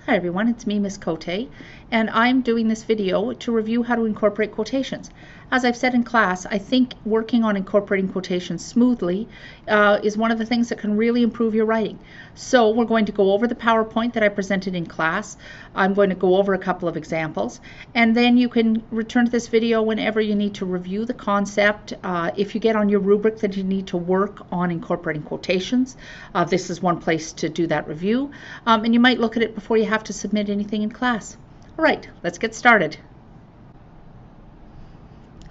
Hi everyone, it's me, Miss Cote, and I'm doing this video to review how to incorporate quotations. As I've said in class, I think working on incorporating quotations smoothly is one of the things that can really improve your writing. So we're going to go over the PowerPoint that I presented in class. I'm going to go over a couple of examples, and then you can return to this video whenever you need to review the concept. If you get on your rubric that you need to work on incorporating quotations, this is one place to do that review, and you might look at it before you have to submit anything in class. All right, let's get started.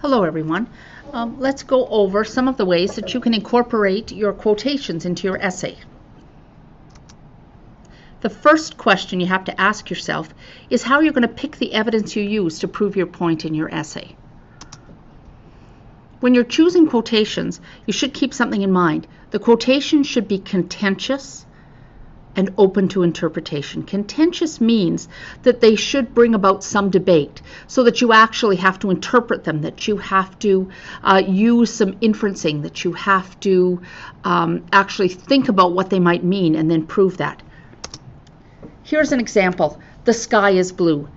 Hello everyone. Let's go over some of the ways that you can incorporate your quotations into your essay. The first question you have to ask yourself is how you're going to pick the evidence you use to prove your point in your essay. When you're choosing quotations, you should keep something in mind. The quotation should be contentious and open to interpretation. Contentious means that they should bring about some debate so that you actually have to interpret them, that you have to use some inferencing, that you have to actually think about what they might mean and then prove that. Here's an example. The sky is blue.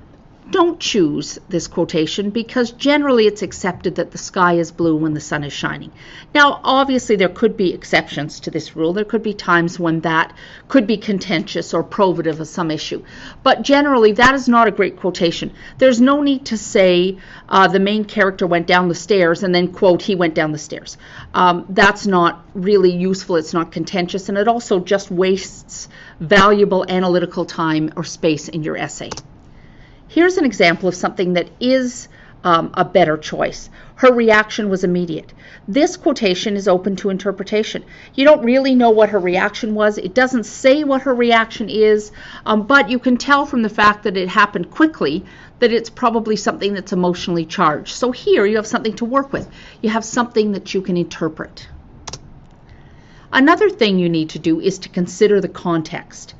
Don't choose this quotation because generally it's accepted that the sky is blue when the sun is shining. Now, obviously there could be exceptions to this rule. There could be times when that could be contentious or probative of some issue. But generally that is not a great quotation. There's no need to say the main character went down the stairs and then quote, he went down the stairs. That's not really useful. It's not contentious, and it also just wastes valuable analytical time or space in your essay. Here's an example of something that is a better choice. Her reaction was immediate. This quotation is open to interpretation. You don't really know what her reaction was. It doesn't say what her reaction is, but you can tell from the fact that it happened quickly that it's probably something that's emotionally charged. So here you have something to work with. You have something that you can interpret. Another thing you need to do is to consider the context.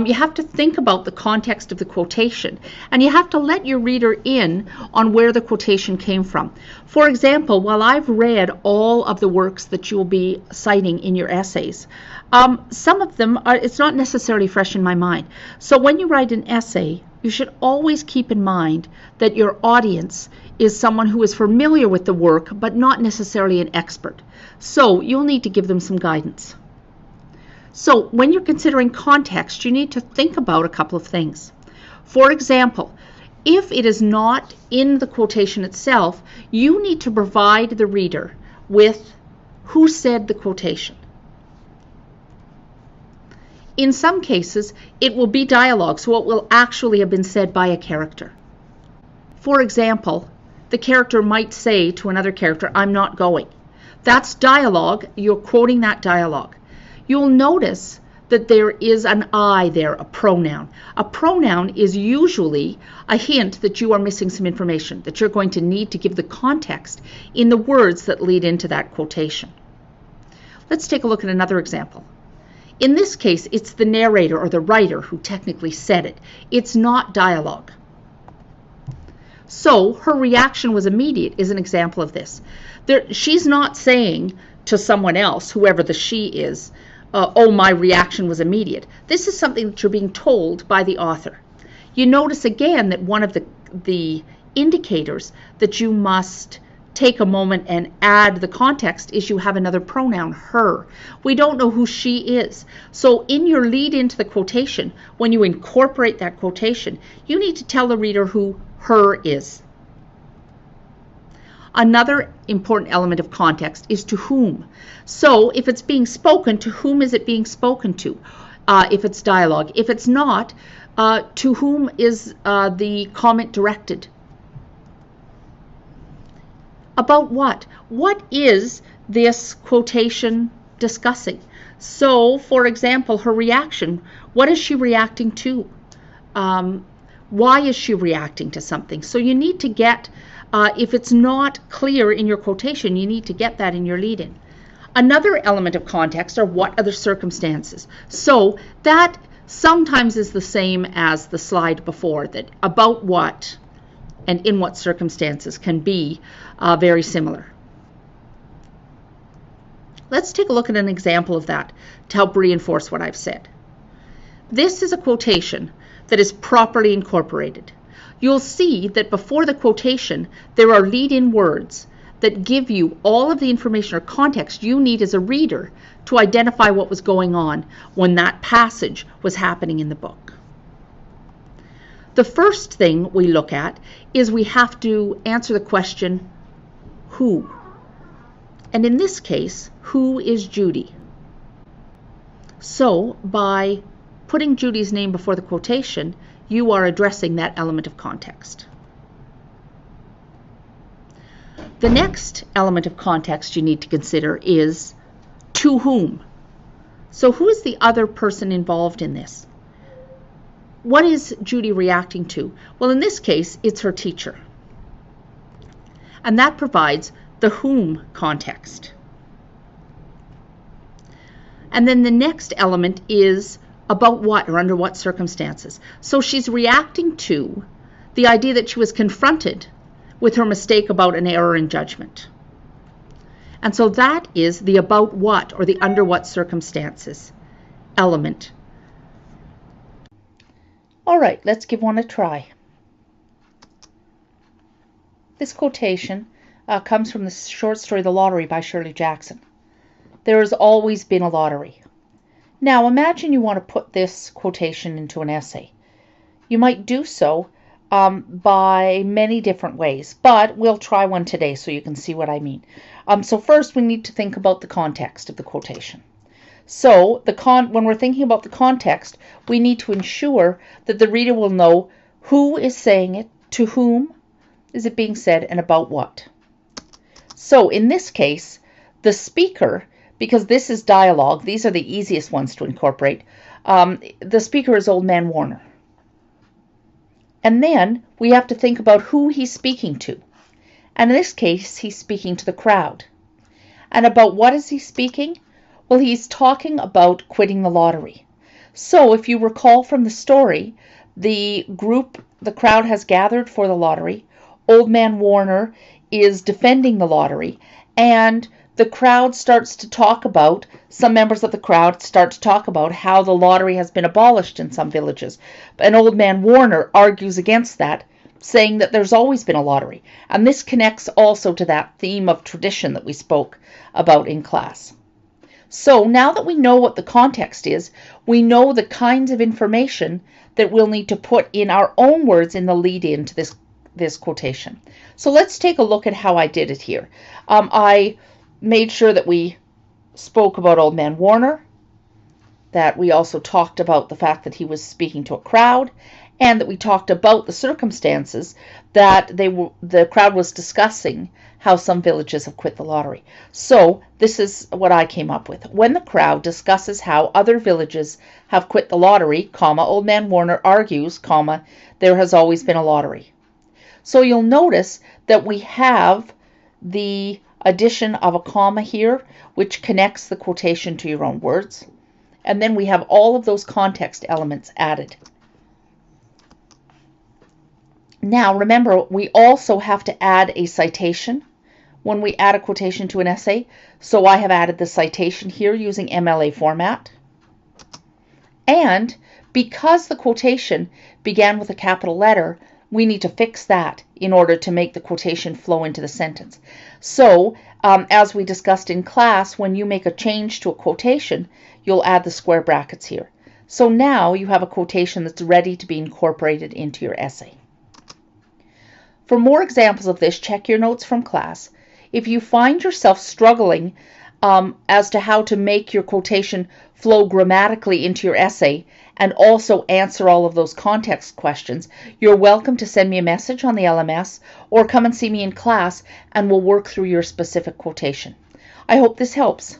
You have to think about the context of the quotation, and you have to let your reader in on where the quotation came from. For example, while I've read all of the works that you'll be citing in your essays, some of them it's not necessarily fresh in my mind. So when you write an essay, you should always keep in mind that your audience is someone who is familiar with the work but not necessarily an expert. So you'll need to give them some guidance. So when you're considering context, you need to think about a couple of things. For example, if it is not in the quotation itself, you need to provide the reader with who said the quotation. In some cases, it will be dialogue, so it will actually have been said by a character. For example, the character might say to another character, "I'm not going." That's dialogue. You're quoting that dialogue. You'll notice that there is an I there, a pronoun. A pronoun is usually a hint that you are missing some information, that you're going to need to give the context in the words that lead into that quotation. Let's take a look at another example. In this case, it's the narrator or the writer who technically said it. It's not dialogue. So her reaction was immediate is an example of this. She's not saying to someone else, whoever the she is, oh, my reaction was immediate. This is something that you're being told by the author. You notice again that one of the indicators that you must take a moment and add the context is you have another pronoun, her. We don't know who she is. So in your lead into the quotation, when you incorporate that quotation, you need to tell the reader who her is. Another important element of context is to whom. So if it's being spoken, to whom is it being spoken to? If it's dialogue. If it's not, to whom is the comment directed? About what? What is this quotation discussing? So, for example, her reaction. What is she reacting to? Why is she reacting to something? So you need to get, if it's not clear in your quotation, you need to get that in your lead-in. Another element of context are what are the circumstances. So that sometimes is the same as the slide before, that about what and in what circumstances can be very similar. Let's take a look at an example of that to help reinforce what I've said. This is a quotation that is properly incorporated. You'll see that before the quotation, there are lead-in words that give you all of the information or context you need as a reader to identify what was going on when that passage was happening in the book. The first thing we look at is we have to answer the question, who? And in this case, who is Judy? So by putting Judy's name before the quotation, you are addressing that element of context. The next element of context you need to consider is to whom. So who is the other person involved in this? What is Judy reacting to? Well, in this case, it's her teacher. And that provides the whom context. And then the next element is about what or under what circumstances. So she's reacting to the idea that she was confronted with her mistake about an error in judgment. And so that is the about what or the under what circumstances element. All right, let's give one a try. This quotation comes from the short story The Lottery by Shirley Jackson. There has always been a lottery. Now imagine you want to put this quotation into an essay. You might do so by many different ways, but we'll try one today so you can see what I mean. So first we need to think about the context of the quotation. So when we're thinking about the context, we need to ensure that the reader will know who is saying it, to whom is it being said, and about what. So in this case, the speaker, because this is dialogue, these are the easiest ones to incorporate. The speaker is Old Man Warner. And then we have to think about who he's speaking to. And in this case, he's speaking to the crowd. And about what is he speaking? Well, he's talking about quitting the lottery. So if you recall from the story, the crowd has gathered for the lottery. Old Man Warner is defending the lottery, and the crowd starts to talk about, some members of the crowd start to talk about how the lottery has been abolished in some villages. And Old Man Warner argues against that, saying that there's always been a lottery. And this connects also to that theme of tradition that we spoke about in class. So now that we know what the context is, we know the kinds of information that we'll need to put in our own words in the lead-in to this quotation. So let's take a look at how I did it here. I made sure that we spoke about Old Man Warner, that we also talked about the fact that he was speaking to a crowd, and that we talked about the circumstances that the crowd was discussing how some villages have quit the lottery. So this is what I came up with. When the crowd discusses how other villages have quit the lottery, comma, Old Man Warner argues, comma, there has always been a lottery. So you'll notice that we have the addition of a comma here, which connects the quotation to your own words. And then we have all of those context elements added. Now, remember, we also have to add a citation when we add a quotation to an essay. So I have added the citation here using MLA format. And because the quotation began with a capital letter, we need to fix that in order to make the quotation flow into the sentence. So, as we discussed in class, when you make a change to a quotation, you'll add the square brackets here. So now you have a quotation that's ready to be incorporated into your essay. For more examples of this, check your notes from class. If you find yourself struggling as to how to make your quotation flow grammatically into your essay and also answer all of those context questions, you're welcome to send me a message on the LMS or come and see me in class and we'll work through your specific quotation. I hope this helps.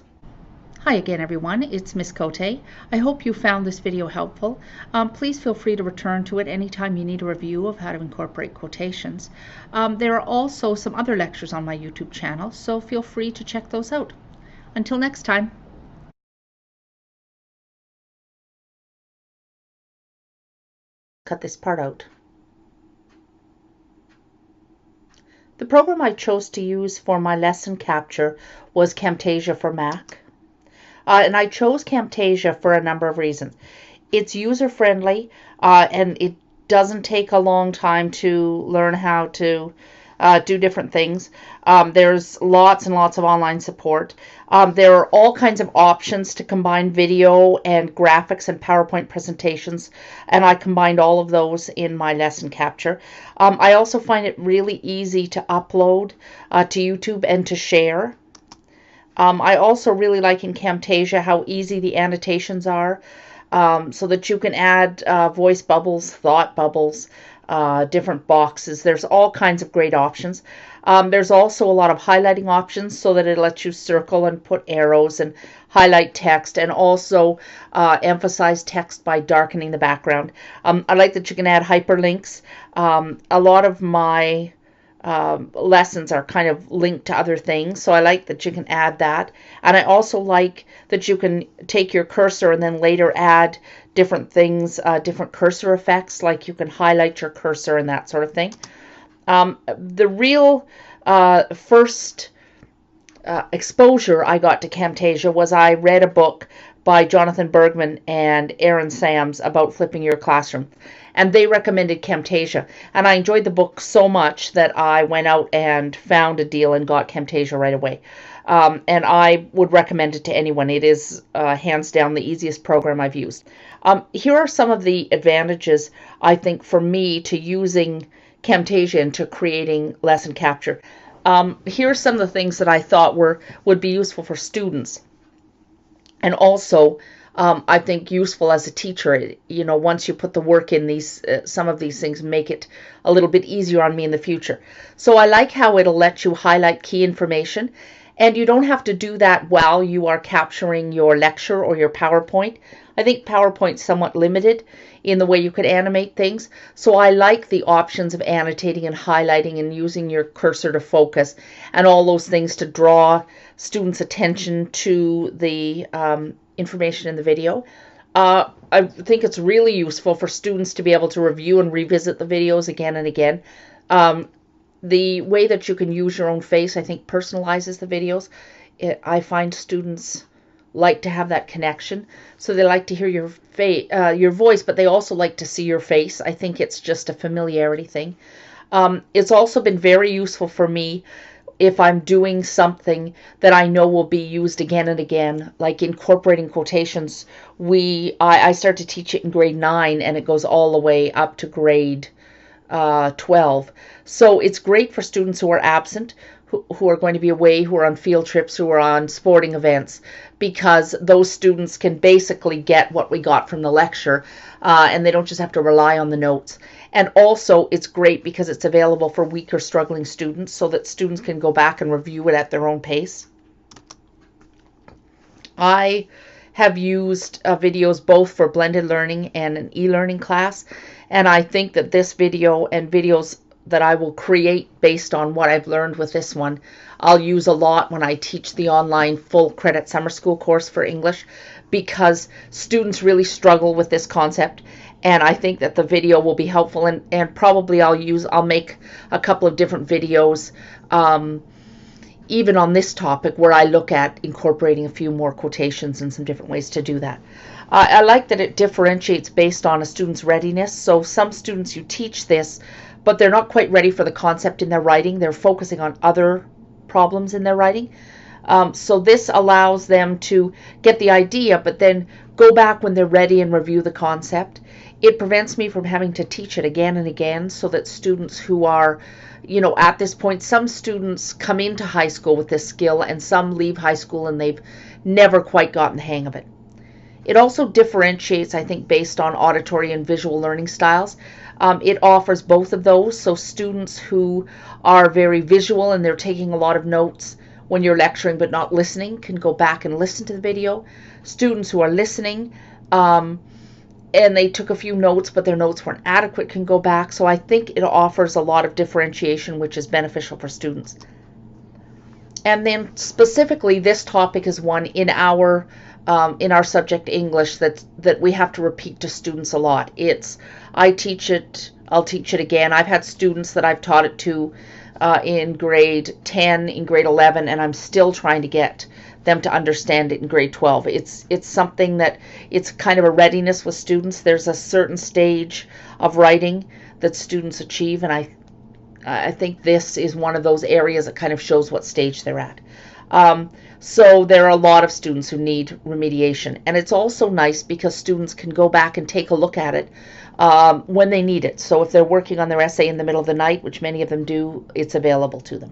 Hi again, everyone. It's Miss Cote. I hope you found this video helpful. Please feel free to return to it anytime you need a review of how to incorporate quotations. There are also some other lectures on my YouTube channel, so feel free to check those out. Until next time. Cut this part out. The program I chose to use for my lesson capture was Camtasia for Mac. And I chose Camtasia for a number of reasons. It's user-friendly, and it doesn't take a long time to learn how to do different things. There's lots and lots of online support. There are all kinds of options to combine video and graphics and PowerPoint presentations, and I combined all of those in my lesson capture. I also find it really easy to upload to YouTube and to share. I also really like in Camtasia how easy the annotations are, so that you can add voice bubbles, thought bubbles, different boxes. There's all kinds of great options. There's also a lot of highlighting options so that it lets you circle and put arrows and highlight text, and also emphasize text by darkening the background. I like that you can add hyperlinks. A lot of my lessons are kind of linked to other things, so I like that you can add that. And I also like that you can take your cursor and then later add different things, different cursor effects, like you can highlight your cursor and that sort of thing. The real first exposure I got to Camtasia was I read a book by Jonathan Bergman and Aaron Sams about flipping your classroom, and they recommended Camtasia, and I enjoyed the book so much that I went out and found a deal and got Camtasia right away. And I would recommend it to anyone. It is hands down the easiest program I've used. Here are some of the advantages, I think, for me to using Camtasia and to creating lesson capture. Here are some of the things that I thought would be useful for students, and also I think useful as a teacher. You know, once you put the work in, these some of these things make it a little bit easier on me in the future. So I like how it'll let you highlight key information, and you don't have to do that while you are capturing your lecture or your PowerPoint. I think PowerPoint's somewhat limited in the way you could animate things, so I like the options of annotating and highlighting and using your cursor to focus and all those things to draw students' attention to the information in the video. I think it's really useful for students to be able to review and revisit the videos again and again. The way that you can use your own face, I think, personalizes the videos. I find students like to have that connection, so they like to hear your voice, but they also like to see your face. I think it's just a familiarity thing. It's also been very useful for me if I'm doing something that I know will be used again and again, like incorporating quotations. I start to teach it in grade 9, and it goes all the way up to grade 12. So it's great for students who are absent, who are going to be away, who are on field trips, who are on sporting events, because those students can basically get what we got from the lecture, and they don't just have to rely on the notes. And also it's great because it's available for weak or struggling students, so that students can go back and review it at their own pace. I have used videos both for blended learning and an e-learning class, and I think that this video and videos that I will create based on what I've learned with this one, I'll use a lot when I teach the online full credit summer school course for English, because students really struggle with this concept, and I think that the video will be helpful, and probably I'll make a couple of different videos even on this topic where I look at incorporating a few more quotations and some different ways to do that. I like that it differentiates based on a student's readiness. So some students, you teach this, but they're not quite ready for the concept in their writing. They're focusing on other problems in their writing. So this allows them to get the idea, but then go back when they're ready and review the concept. It prevents me from having to teach it again and again, so that students who are, at this point, some students come into high school with this skill, and some leave high school and they've never quite gotten the hang of it. It also differentiates, I think, based on auditory and visual learning styles. It offers both of those, so students who are very visual and they're taking a lot of notes when you're lecturing but not listening can go back and listen to the video. Students who are listening and they took a few notes but their notes weren't adequate can go back. So I think it offers a lot of differentiation, which is beneficial for students. And then specifically, this topic is one in our subject English that we have to repeat to students a lot. I teach it, I'll teach it again. I've had students that I've taught it to in grade 10, in grade 11, and I'm still trying to get them to understand it in grade 12. It's something that it's kind of a readiness with students. There's a certain stage of writing that students achieve, and I think this is one of those areas that kind of shows what stage they're at. So there are a lot of students who need remediation, and it's also nice because students can go back and take a look at it when they need it. So if they're working on their essay in the middle of the night, which many of them do, it's available to them.